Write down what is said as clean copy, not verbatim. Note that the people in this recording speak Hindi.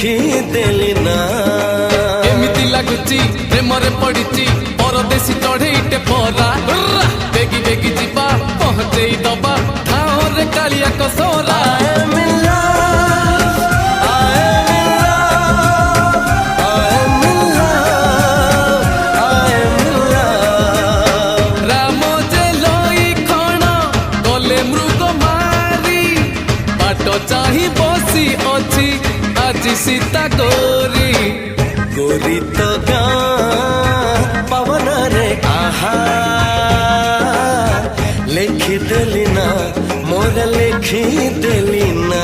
लिखी देली ना एमिति लागुची प्रेमरे पड़िची परदेसी चढ़ेईटे परा बेगी बेगी जीवा पहुंचेई दबा ठाओरे कालिया कसोरा चाही बसी अच्छी आज सीता गोरी गोरी तो गाँ पवन रे आहा लिखी देली ना मोर लिखी देली ना।